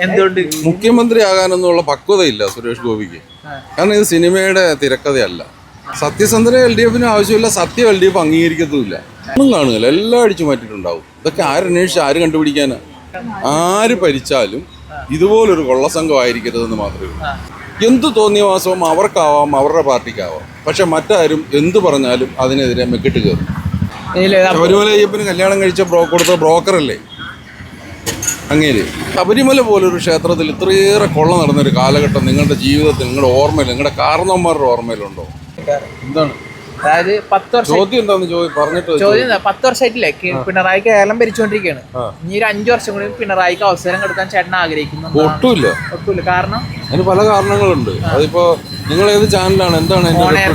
എന്തുകൊണ്ട് മുഖ്യമന്ത്രി ആകാനൊന്നുള്ള പക്വതയില്ല സുരേഷ് ഗോപിക്ക്. കാരണം ഇത് സിനിമയുടെ തിരക്കഥയല്ല. സത്യസന്ധന LDFന് ആവശ്യമില്ല, സത്യം LDF അംഗീകരിക്കത്തുമില്ല. ഒന്നും കാണുകയില്ല, എല്ലാം അടിച്ചു മാറ്റിയിട്ടുണ്ടാവും. ഇതൊക്കെ ആരന്വേഷിച്ച് ആര് കണ്ടുപിടിക്കാനാ? ആര് ഭരിച്ചാലും ഇതുപോലൊരു കൊള്ളസംഘം ആയിരിക്കരുതെന്ന് മാത്രമേ ഉള്ളൂ. എന്തു തോന്നിയവാസവും അവർക്കാവാം, അവരുടെ പാർട്ടിക്കാവാം. പക്ഷെ മറ്റാരും എന്തു പറഞ്ഞാലും അതിനെതിരെ മെക്കിട്ട് കയറും. ശബരിമല അയ്യപ്പന് കല്യാണം കഴിച്ച കൊടുത്ത ബ്രോക്കറല്ലേ അങ്ങേര്? ശബരിമല പോലൊരു ക്ഷേത്രത്തിൽ ഇത്രയേറെ കൊള്ള നടന്നൊരു കാലഘട്ടം നിങ്ങളുടെ ജീവിതത്തിൽ, നിങ്ങളുടെ ഓർമ്മയിൽ, നിങ്ങളുടെ കാരണവന്മാരുടെ ഓർമ്മയിലുണ്ടോ? എന്താണ് അതായത് 10 വർഷം ചോദ്യം? എന്താന്ന് പറഞ്ഞിട്ട് ചോദ്യം 10 വർഷമായിട്ടില്ലേ പിണറായി കേരളം ഭരിച്ചുകൊണ്ടിരിക്കുകയാണ്. ഇനി ഒരു 5 വർഷം കൂടി പിണറായിക്ക് അവസരം കൊടുക്കാൻ ചേട്ടൻ ആഗ്രഹിക്കുന്നു? ഒട്ടുമില്ല. കാരണം അതിന് പല കാരണങ്ങളുണ്ട്. അതിപ്പോ നിങ്ങൾ ഏത് ചാനലാണ്? എന്താണ്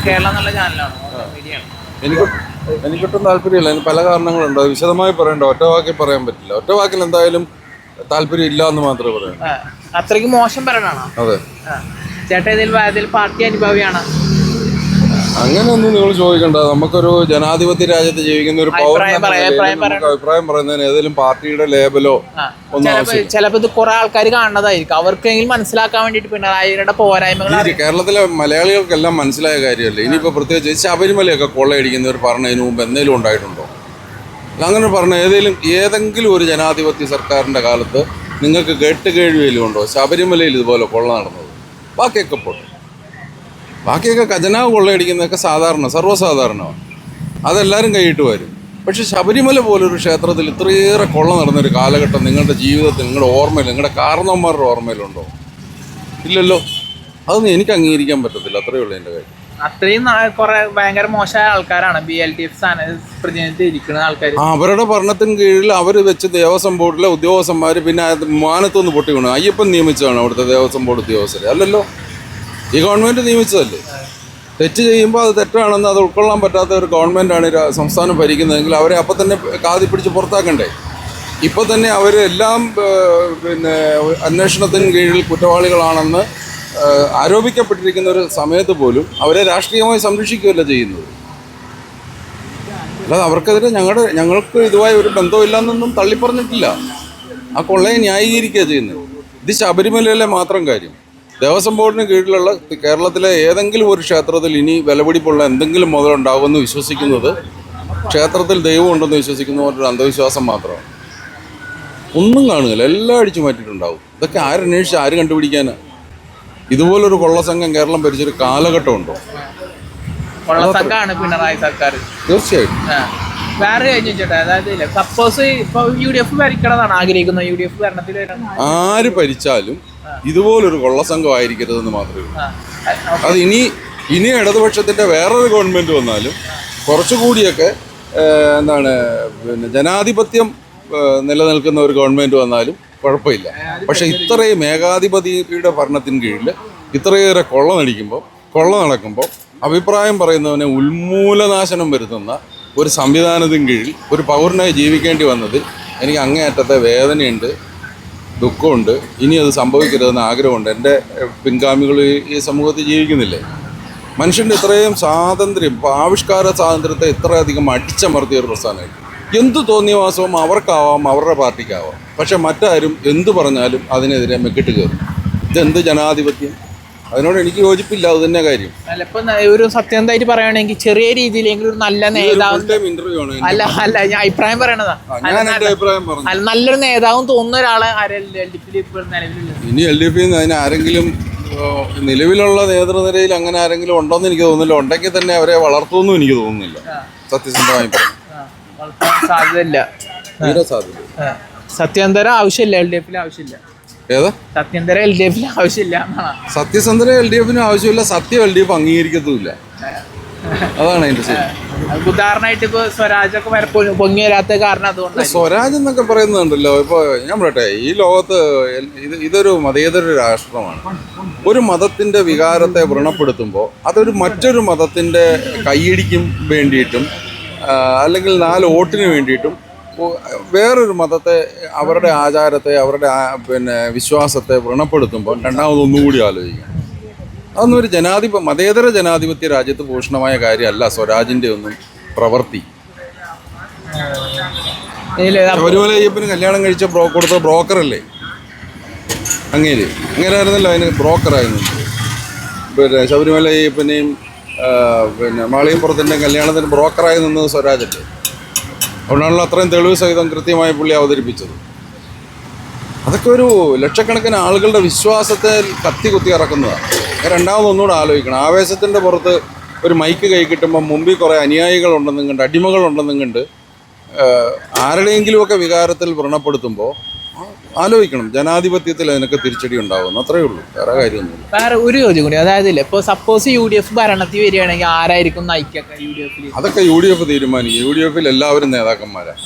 കേരളം എന്നുള്ള ചാനലാണ്? എനിക്കൊട്ടും താല്പര്യമില്ല. അതിന് പല കാരണങ്ങളുണ്ട്. അത് വിശദമായി പറയണ്ട, ഒറ്റ വാക്കിൽ പറയാൻ പറ്റില്ല. ഒറ്റ വാക്കിൽ എന്തായാലും താല്പര്യം ഇല്ല എന്ന് മാത്രമേ പറയൂ. അത്രയ്ക്ക് മോശം പറയണോ? അതെ. ചേട്ടൻ ഏതെങ്കിലും പാർട്ടി അനുഭവിയാണ്? അങ്ങനെയൊന്നും നിങ്ങൾ ചോദിക്കണ്ട. നമുക്കൊരു ജനാധിപത്യ രാജ്യത്ത് ജീവിക്കുന്ന ഒരു പൗരൻ അഭിപ്രായം പറയുന്നതിന് ഏതെങ്കിലും പാർട്ടിയുടെ ലേബലോ ഒന്നും ചിലപ്പോൾ ഇത് കുറെ ആൾക്കാർ കാണുന്നതായിരിക്കും. അവർക്കെങ്കിലും മനസ്സിലാക്കാൻ വേണ്ടിട്ട് പിണറായിയുടെ പോരായ്മകൾ കേരളത്തിലെ മലയാളികൾക്കെല്ലാം മനസ്സിലായ കാര്യമല്ലേ. ഇനിയിപ്പോ പ്രത്യേകിച്ച് ശബരിമലയൊക്കെ കൊള്ളയടിക്കുന്നവർ പറഞ്ഞതിന് മുമ്പ് എന്തെങ്കിലും ഉണ്ടായിട്ടുണ്ടോ? അങ്ങനെ പറഞ്ഞ ഏതെങ്കിലും ഒരു ജനാധിപത്യ സർക്കാരിന്റെ കാലത്ത് നിങ്ങൾക്ക് കേട്ടുകേഴ്വിയിലും ഉണ്ടോ ശബരിമലയിൽ ഇതുപോലെ കൊള്ള നടന്നത്? ബാക്കിയൊക്കെ ഖജനാവ് കൊള്ളയടിക്കുന്നതൊക്കെ സർവ്വസാധാരണമാണ്. അതെല്ലാവരും കൈയിട്ട് വരും. പക്ഷെ ശബരിമല പോലൊരു ക്ഷേത്രത്തിൽ ഇത്രയേറെ കൊള്ള നടന്നൊരു കാലഘട്ടം നിങ്ങളുടെ ജീവിതത്തിൽ, നിങ്ങളുടെ ഓർമ്മയിൽ, നിങ്ങളുടെ കാരണവന്മാരുടെ ഓർമ്മയിലുണ്ടോ? ഇല്ലല്ലോ. അതൊന്നും എനിക്ക് അംഗീകരിക്കാൻ പറ്റത്തില്ല. അത്രയേ ഉള്ളൂ എൻ്റെ കാര്യം. അത്രയും കുറെ ഭയങ്കര മോശമായ ആൾക്കാരാണ് BLDF പ്രതിനിധി ഇരിക്കുന്ന ആൾക്കാർ. അവരുടെ ഭരണത്തിന് കീഴിൽ അവർ വെച്ച് ദേവസ്വം ബോർഡിലെ ഉദ്യോഗസ്ഥന്മാർ പിന്നെ മാനത്തുനിന്ന് പൊട്ടി വീണു. അയ്യപ്പൻ നിയമിച്ചതാണ് അവിടുത്തെ ദേവസ്വം ബോർഡ് ഉദ്യോഗസ്ഥരെ, അല്ലല്ലോ. ഈ ഗവൺമെൻറ് നിയമിച്ചതല്ലേ. തെറ്റ് ചെയ്യുമ്പോൾ അത് തെറ്റാണെന്ന് അത് ഉൾക്കൊള്ളാൻ പറ്റാത്ത ഒരു ഗവൺമെൻറ്റാണ് സംസ്ഥാനം ഭരിക്കുന്നതെങ്കിൽ അവരെ അപ്പം തന്നെ കാതി പിടിച്ച് പുറത്താക്കണ്ടേ? ഇപ്പം തന്നെ അവരെല്ലാം പിന്നെ അന്വേഷണത്തിന് കീഴിൽ കുറ്റവാളികളാണെന്ന് ആരോപിക്കപ്പെട്ടിരിക്കുന്ന ഒരു സമയത്ത് പോലും അവരെ രാഷ്ട്രീയമായി സംരക്ഷിക്കുകയല്ല ചെയ്യുന്നത്. അല്ലാതെ അവർക്കെതിരെ ഞങ്ങൾക്ക് ഇതുമായി ഒരു ബന്ധമില്ലെന്നൊന്നും തള്ളിപ്പറഞ്ഞിട്ടില്ല. ആ കൊള്ളയെ ന്യായീകരിക്കുക ചെയ്യുന്നത്. ഇത് ശബരിമലയിലെ മാത്രം കാര്യം. ദേവസ്വം ബോർഡിന് കീഴിലുള്ള കേരളത്തിലെ ഏതെങ്കിലും ഒരു ക്ഷേത്രത്തിൽ ഇനി വിലപിടിപ്പുള്ള എന്തെങ്കിലും മുതലുണ്ടാകുമെന്ന് വിശ്വസിക്കുന്നത്, ക്ഷേത്രത്തിൽ ദൈവം ഉണ്ടെന്ന് വിശ്വസിക്കുന്നവരുടെ അന്ധവിശ്വാസം മാത്രമാണ്. ഒന്നും കാണുകയില്ല, എല്ലാം അടിച്ചു മാറ്റിയിട്ടുണ്ടാവും. ഇതൊക്കെ ആരന്വേഷിച്ച് ആര് കണ്ടുപിടിക്കാനാ? ഇതുപോലൊരു കൊള്ളസംഘം കേരളം ഭരിച്ചൊരു കാലഘട്ടം ഉണ്ടോ? കൊള്ളസംഘമാണ് പിണറായി സർക്കാർ. തീർച്ചയായിട്ടും. വേറെ കാര്യം ചേട്ടാ, അതായത് സപ്പോസ് ഇപ്പൊ UDF ഭരിക്കണമെന്നാണ് ആഗ്രഹിക്കുന്നത്. UDF ഭരണത്തിൽ ആര് ഭരിച്ചാലും ഇതുപോലൊരു കൊള്ളസംഘം ആയിരിക്കരുതെന്ന് മാത്രമേ ഉള്ളൂ. അത് ഇനി ഇടതുപക്ഷത്തിന്റെ വേറൊരു ഗവൺമെന്റ് വന്നാലും കുറച്ചുകൂടിയൊക്കെ പിന്നെ ജനാധിപത്യം നിലനിൽക്കുന്ന ഒരു ഗവൺമെന്റ് വന്നാലും കുഴപ്പമില്ല. പക്ഷെ ഇത്രയും ഏകാധിപതിയുടെ ഭരണത്തിന് കീഴിൽ ഇത്രയേറെ കൊള്ള നടക്കുമ്പോൾ അഭിപ്രായം പറയുന്നവനെ ഉന്മൂലനാശനം വരുത്തുന്ന ഒരു സംവിധാനത്തിന് കീഴിൽ ഒരു പൗരനായി ജീവിക്കേണ്ടി വന്നതിൽ എനിക്ക് അങ്ങേയറ്റത്തെ വേദനയുണ്ട്, ദുഃഖമുണ്ട്. ഇനി അത് സംഭവിക്കരുതെന്ന് ആഗ്രഹമുണ്ട്. എൻ്റെ പിൻഗാമികൾ ഈ സമൂഹത്തിൽ ജീവിക്കുന്നില്ലേ? മനുഷ്യൻ്റെ ഇത്രയും സ്വാതന്ത്ര്യം, ആവിഷ്കാര സ്വാതന്ത്ര്യത്തെ ഇത്രയധികം അടിച്ചമർത്തിയ ഒരു പ്രസ്ഥാനമായി. എന്തു തോന്നിയവാസവും അവർക്കാവാം, അവരുടെ പാർട്ടിക്കാവാം. പക്ഷെ മറ്റാരും എന്തു പറഞ്ഞാലും അതിനെതിരെ മെക്കിട്ട് കയറും. ഇതെന്ത് ജനാധിപത്യം? അതിനോട് എനിക്ക് യോജിപ്പില്ല. അത് തന്നെ കാര്യം. ഒരു സത്യസന്ധമായിട്ട് പറയുകയാണെങ്കിൽ ചെറിയ രീതിയിലെങ്കിലും ഒരു നല്ല നേതാവ്, അല്ല ഞാൻ അഭിപ്രായം പറയണതാ, നല്ലൊരു നേതാവും തോന്നുന്ന ഒരാളെ ഇനി LDF അതിന് ആരെങ്കിലും നിലവിലുള്ള നേതൃനിരയിൽ അങ്ങനെ ആരെങ്കിലും ഉണ്ടോന്ന് എനിക്ക് തോന്നുന്നില്ല. ഉണ്ടെങ്കിൽ തന്നെ അവരെ വളർത്തുമെന്നും എനിക്ക് തോന്നുന്നില്ല. സത്യസന്ധമായി സാധ്യതയില്ല. സത്യസന്ധര ആവശ്യമില്ല LDF ആവശ്യമില്ല. ഏതാ സത്യസന്ധര LDF ആവശ്യമില്ല? സത്യസന്ധര LDF ആവശ്യമില്ല, സത്യം LDF അംഗീകരിക്കത്തുമില്ല. അതാണ് അതിന്റെ ശരി. ഉദാഹരണമായിട്ട് ഇപ്പൊ സ്വരാജൊക്കെ പൊങ്ങി വരാത്ത കാരണം അതുകൊണ്ട്. സ്വരാജ് എന്നൊക്കെ പറയുന്നുണ്ടല്ലോ. ഇപ്പൊ ഞാൻ പറയട്ടെ, ഈ ലോകത്ത് ഇതൊരു മതേതര രാഷ്ട്രമാണ്. ഒരു മതത്തിന്റെ വികാരത്തെ വ്രണപ്പെടുത്തുമ്പോൾ അതൊരു മറ്റൊരു മതത്തിന്റെ കൈയടിക്കും വേണ്ടിയിട്ടും അല്ലെങ്കിൽ 4 വോട്ടിന് വേണ്ടിയിട്ടും വേറൊരു മതത്തെ, അവരുടെ ആചാരത്തെ, അവരുടെ പിന്നെ വിശ്വാസത്തെ വ്രണപ്പെടുത്തുമ്പോൾ രണ്ടാമതൊന്നുകൂടി ആലോചിക്കണം. അതൊന്നും ഒരു മതേതര ജനാധിപത്യ രാജ്യത്ത് ഭൂഷണമായ കാര്യമല്ല സ്വരാജിന്റെ ഒന്നും പ്രവൃത്തി. ശബരിമല അയ്യപ്പന് കല്യാണം കഴിച്ച കൊടുത്ത ബ്രോക്കറല്ലേ അങ്ങനെയായിരുന്നല്ലോ അതിന് ബ്രോക്കറായിരുന്നു. പിന്നെ ശബരിമല പിന്നെയും പിന്നെ മാളികപ്പുറത്തിൻ്റെ കല്യാണത്തിന് ബ്രോക്കറായി നിന്നത് സ്വരാജല്ലേ. അതുകൊണ്ടാണല്ലോ അത്രയും തെളിവ് സഹിതം കൃത്യമായി പുള്ളി അവതരിപ്പിച്ചത്. അതൊക്കെ ഒരു ലക്ഷക്കണക്കിന് ആളുകളുടെ വിശ്വാസത്തെ കത്തി കുത്തി ഇറക്കുന്നതാണ്. രണ്ടാമതൊന്നുകൂടെ ആലോചിക്കണം. ആവേശത്തിൻ്റെ പുറത്ത് ഒരു മൈക്ക് കൈ കിട്ടുമ്പോൾ മുമ്പിൽ കുറേ അനുയായികളുണ്ടെന്നും കണ്ട് അടിമകളുണ്ടെന്നും കണ്ട് ആരുടെയെങ്കിലുമൊക്കെ വികാരത്തിൽ വ്രണപ്പെടുത്തുമ്പോൾ ആലോചിക്കണം. ജനാധിപത്യത്തിൽ അതിനൊക്കെ തിരിച്ചടി ഉണ്ടാകുന്നു. അത്രയേ ഉള്ളൂ, വേറെ കാര്യമൊന്നുമില്ല. വേറെ ഒരു ചോദ്യം കൂടി, അതായത് ഇപ്പോൾ സപ്പോസ് UDF ഭരണത്തിൽ വരികയാണെങ്കിൽ ആരായിരിക്കും നയിക്കുക UDF? അതൊക്കെ UDF തീരുമാനിക്കും. UDF എല്ലാവരും നേതാക്കന്മാരാണ്.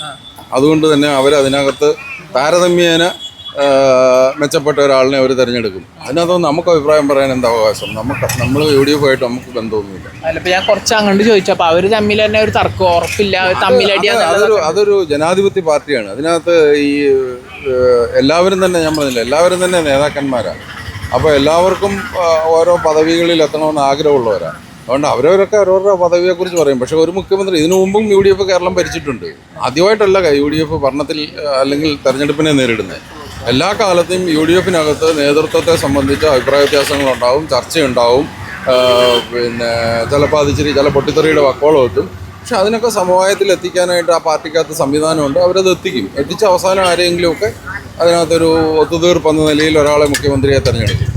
അതുകൊണ്ട് തന്നെ അവരതിനകത്ത് താരതമ്യേന മെച്ചപ്പെട്ട ഒരാളിനെ അവർ തിരഞ്ഞെടുക്കും. അതിനകത്തൊന്നും നമുക്ക് അഭിപ്രായം പറയാൻ എന്താ അവകാശം? നമ്മൾ UDF ആയിട്ട് നമുക്ക് ബന്ധമൊന്നുമില്ല. അല്ലപ്പോൾ ഞാൻ കുറച്ച് അങ്ങോട്ട് ചോദിച്ചപ്പോൾ അവർ തമ്മിൽ തന്നെ ഒരു തർക്കം ഉറപ്പില്ല, അതൊരു ജനാധിപത്യ പാർട്ടിയാണ്. അതിനകത്ത് ഈ എല്ലാവരും തന്നെ, ഞാൻ പറഞ്ഞില്ല, എല്ലാവരും തന്നെ നേതാക്കന്മാരാണ്. അപ്പോൾ എല്ലാവർക്കും ഓരോ പദവികളിൽ എത്തണമെന്ന് ആഗ്രഹമുള്ളവരാണ്. അതുകൊണ്ട് അവരവരൊക്കെ അവരവരുടെ പദവിയെക്കുറിച്ച് പറയും. പക്ഷേ ഒരു മുഖ്യമന്ത്രി ഇതിനു മുമ്പും UDF കേരളം ഭരിച്ചിട്ടുണ്ട്. ആദ്യമായിട്ടല്ല UDF ഭരണത്തിൽ അല്ലെങ്കിൽ തെരഞ്ഞെടുപ്പിനെ നേരിടുന്നത്. എല്ലാ കാലത്തും UDFനകത്ത് നേതൃത്വത്തെ സംബന്ധിച്ച് അഭിപ്രായ വ്യത്യാസങ്ങളുണ്ടാവും, ചർച്ചയുണ്ടാവും, പിന്നെ ചിലപ്പോൾ അത് ചില പൊട്ടിത്തെറിയുടെ വക്കോളം എത്തും. പക്ഷെ അതിനൊക്കെ സമവായത്തിൽ എത്തിക്കാനായിട്ട് ആ പാർട്ടിക്കകത്ത് സംവിധാനമുണ്ട്. അവരത് എത്തിച്ച് അവസാനം ആരെങ്കിലുമൊക്കെ അതിനകത്തൊരു ഒത്തുതീർപ്പെന്ന നിലയിൽ ഒരാളെ മുഖ്യമന്ത്രിയെ തിരഞ്ഞെടുക്കും.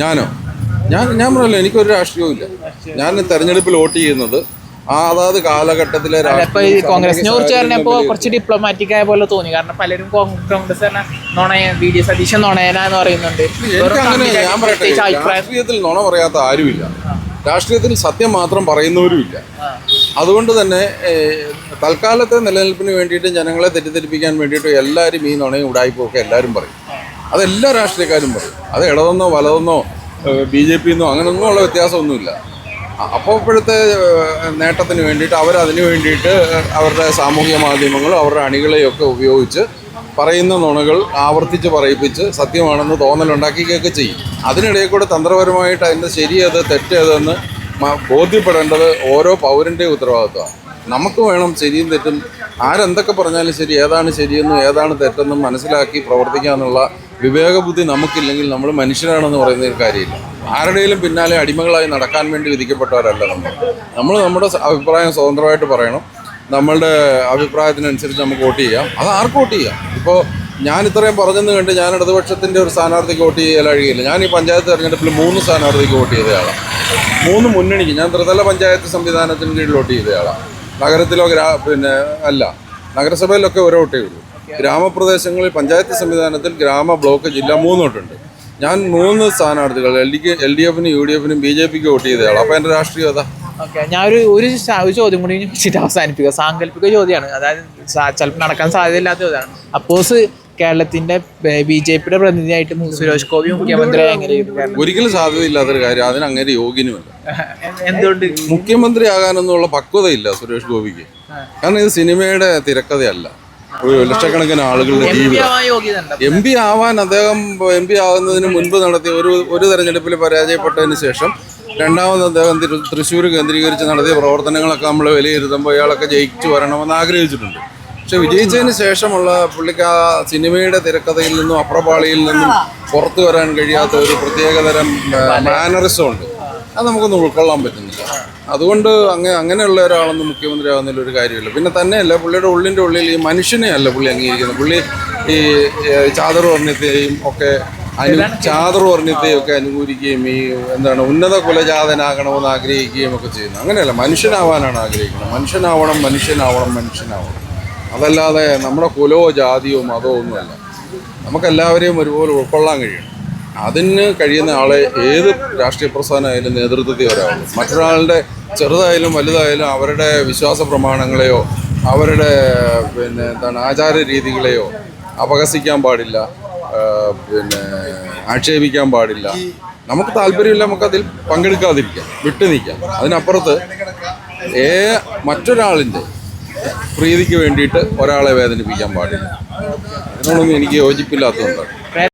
ഞാനോ? ഞാൻ പറഞ്ഞല്ലോ, എനിക്കൊരു രാഷ്ട്രീയവും ഇല്ല. ഞാൻ തെരഞ്ഞെടുപ്പിൽ വോട്ട് ചെയ്യുന്നത് അതാത് കാലഘട്ടത്തിലെ കോൺഗ്രസിനെ കുറിച്ച് പറഞ്ഞപ്പോൾ കുറച്ച് ഡിപ്ലോമാറ്റിക് ആയ പോലെ തോന്നി. കാരണം പലരും കോൺഗ്രസ് VD സതീശൻ നുണയനാന്ന് പറയുന്നുണ്ട്. ഞാൻ പറയട്ടെ, രാഷ്ട്രീയത്തിൽ നുണ പറയാത്ത ആരുമില്ല. രാഷ്ട്രീയത്തിൽ സത്യം മാത്രം പറയുന്നവരുമില്ല. അതുകൊണ്ട് തന്നെ തൽക്കാലത്തെ നിലനിൽപ്പിന് വേണ്ടിയിട്ട് ജനങ്ങളെ തെറ്റിദ്ധരിപ്പിക്കാൻ വേണ്ടിയിട്ട് എല്ലാവരും ഈ നുണയും ഉടായ്പൊക്കെ എല്ലാവരും പറയും. അതെല്ലാ രാഷ്ട്രീയക്കാരും പറയും. അത് ഇടതെന്നോ വലതെന്നോ BJP എന്നോ അങ്ങനെയൊന്നും ഉള്ള വ്യത്യാസമൊന്നുമില്ല. അപ്പോൾ ഇപ്പോഴത്തെ നേട്ടത്തിന് വേണ്ടിയിട്ട് അവരതിന് വേണ്ടിയിട്ട് അവരുടെ സാമൂഹിക മാധ്യമങ്ങളും അവരുടെ അണികളെയൊക്കെ ഉപയോഗിച്ച് പറയുന്ന നുണകൾ ആവർത്തിച്ച് പറയിപ്പിച്ച് സത്യമാണെന്ന് തോന്നലുണ്ടാക്കിയൊക്കെ ചെയ്യും. അതിനിടയിൽ കൂടെ തന്ത്രപരമായിട്ട് അതിൻ്റെ ശരിയത് തെറ്റേതെന്ന് ബോധ്യപ്പെടേണ്ടത് ഓരോ പൗരൻ്റെയും ഉത്തരവാദിത്വമാണ്. നമുക്ക് വേണം ശരിയും തെറ്റും, ആരെന്തൊക്കെ പറഞ്ഞാലും ശരി, ഏതാണ് ശരിയെന്നും ഏതാണ് തെറ്റെന്നും മനസ്സിലാക്കി പ്രവർത്തിക്കാനുള്ള വിവേകബുദ്ധി നമുക്കില്ലെങ്കിൽ നമ്മൾ മനുഷ്യരാണെന്ന് പറയുന്നതിൽ കാര്യമില്ല. ആരുടെയും പിന്നാലെ അടിമകളായി നടക്കാൻ വേണ്ടി വിധിക്കപ്പെട്ടവരല്ല നമ്മൾ നമ്മുടെ അഭിപ്രായം സ്വതന്ത്രമായിട്ട് പറയണം. നമ്മളുടെ അഭിപ്രായത്തിനനുസരിച്ച് നമുക്ക് വോട്ട് ചെയ്യാം. അത് ആർക്ക് വോട്ട് ചെയ്യാം. ഇപ്പോൾ ഞാൻ ഇത്രയും പറഞ്ഞെന്ന് കണ്ട് ഞാൻ ഇടതുപക്ഷത്തിൻ്റെ ഒരു സ്ഥാനാർത്ഥിക്ക് വോട്ട് ചെയ്യാൻ കഴിയില്ല. ഞാൻ ഈ പഞ്ചായത്ത് തെരഞ്ഞെടുപ്പിൽ 3 സ്ഥാനാർത്ഥിക്ക് വോട്ട് ചെയ്തയാളാണ്. 3 മുന്നണിക്ക്. ഞാൻ ത്രിതല പഞ്ചായത്ത് സംവിധാനത്തിന് കീഴിൽ വോട്ട് ചെയ്തയാളാണ്. നഗരത്തിലോ നഗരസഭയിലൊക്കെ ഒരു വോട്ടേ ഉള്ളൂ. ഗ്രാമപ്രദേശങ്ങളിൽ പഞ്ചായത്ത് സംവിധാനത്തിൽ ഗ്രാമ, ബ്ലോക്ക്, ജില്ല 3 വോട്ടുണ്ട്. ഞാൻ 3 സ്ഥാനാർത്ഥികൾ LDFനും UDFനും BJPക്ക് വോട്ട് ചെയ്തയാളാണ്. അപ്പോൾ എൻ്റെ രാഷ്ട്രീയം അതാ. ഓക്കെ, ഞാൻ ഒരു ചോദ്യം കൂടി വെച്ചിട്ട് അവസാനിപ്പിക്കുക. സാങ്കല്പിക ചോദ്യമാണ്, അതായത് ചിലപ്പോൾ നടക്കാൻ സാധ്യതയില്ലാത്ത ചോദ്യമാണ്. അപ്പോസ് കേരളത്തിന്റെ BJPയുടെ പ്രതിനിധിയായിട്ട് സുരേഷ് ഗോപി മുഖ്യമന്ത്രിയായി എങ്ങനെയായിരുന്നു? ഒരിക്കലും സാധ്യതയില്ലാത്തൊരു കാര്യം. അതിന് അങ്ങനെ യോഗ്യനുമല്ല. എന്തുകൊണ്ട്? മുഖ്യമന്ത്രി ആകാനൊന്നുള്ള പക്വതയില്ല സുരേഷ് ഗോപിക്ക്. കാരണം ഇത് സിനിമയുടെ തിരക്കഥയല്ല. ഒരു ലക്ഷക്കണക്കിന് ആളുകളുടെ ജീവിതം. MP ആവാൻ അദ്ദേഹം MP ആകുന്നതിന് മുൻപ് നടത്തിയ ഒരു തെരഞ്ഞെടുപ്പിൽ പരാജയപ്പെട്ടതിന് ശേഷം രണ്ടാമത് അദ്ദേഹം തൃശ്ശൂർ കേന്ദ്രീകരിച്ച് നടത്തിയ പ്രവർത്തനങ്ങളൊക്കെ നമ്മൾ വിലയിരുത്തുമ്പോൾ ഇയാളൊക്കെ ജയിച്ചു വരണമെന്ന് ആഗ്രഹിച്ചിട്ടുണ്ട്. പക്ഷെ വിജയിച്ചതിന് ശേഷമുള്ള പുള്ളിക്ക് ആ സിനിമയുടെ തിരക്കഥയിൽ നിന്നും അപ്രപാളിയിൽ നിന്നും പുറത്തു വരാൻ കഴിയാത്ത ഒരു പ്രത്യേകതരം മാനറിസം ഉണ്ട്. അത് നമുക്കൊന്നും ഉൾക്കൊള്ളാൻ പറ്റുന്നില്ല. അതുകൊണ്ട് അങ്ങനെയുള്ള ഒരാളൊന്നും മുഖ്യമന്ത്രി ആവുന്നതിൽ ഒരു കാര്യമില്ല. പിന്നെ തന്നെയല്ല, പുള്ളിയുടെ ഉള്ളിൽ ഈ മനുഷ്യനെയല്ല പുള്ളി അംഗീകരിക്കുന്നത്. പുള്ളി ഈ ചാതുർവർണ്ണത്തെയും ഒക്കെ അനുകൂലിക്കുകയും ഈ ഉന്നത കുലജാതനാകണമെന്ന് ആഗ്രഹിക്കുകയും ഒക്കെ ചെയ്യുന്നു. അങ്ങനെയല്ല, മനുഷ്യനാവാനാണ് ആഗ്രഹിക്കുന്നത്. മനുഷ്യനാവണം. അതല്ലാതെ നമ്മുടെ കുലമോ ജാതിയോ മതമോ ഒന്നുമല്ല. നമുക്കെല്ലാവരെയും ഒരുപോലെ ഉൾക്കൊള്ളാൻ കഴിയണം. അതിന് കഴിയുന്ന ആളെ ഏത് രാഷ്ട്രീയ പ്രസ്ഥാനമായാലും നേതൃത്വത്തിൽ വരാവുള്ളൂ. മറ്റൊരാളുടെ ചെറുതായാലും വലുതായാലും അവരുടെ വിശ്വാസ പ്രമാണങ്ങളെയോ അവരുടെ ആചാര രീതികളെയോ അപഹസിക്കാൻ പാടില്ല, ആക്ഷേപിക്കാൻ പാടില്ല. നമുക്ക് താല്പര്യമില്ല, നമുക്കതിൽ പങ്കെടുക്കാതിരിക്കാം, വിട്ടു നിൽക്കാം. അതിനപ്പുറത്ത് മറ്റൊരാളിൻ്റെ പ്രീതിക്ക് വേണ്ടിയിട്ട് ഒരാളെ വേദനിപ്പിക്കാൻ പാടില്ല. അതിനോടൊന്നും എനിക്ക് യോജിപ്പില്ലാത്തതുകൊണ്ടാണ്.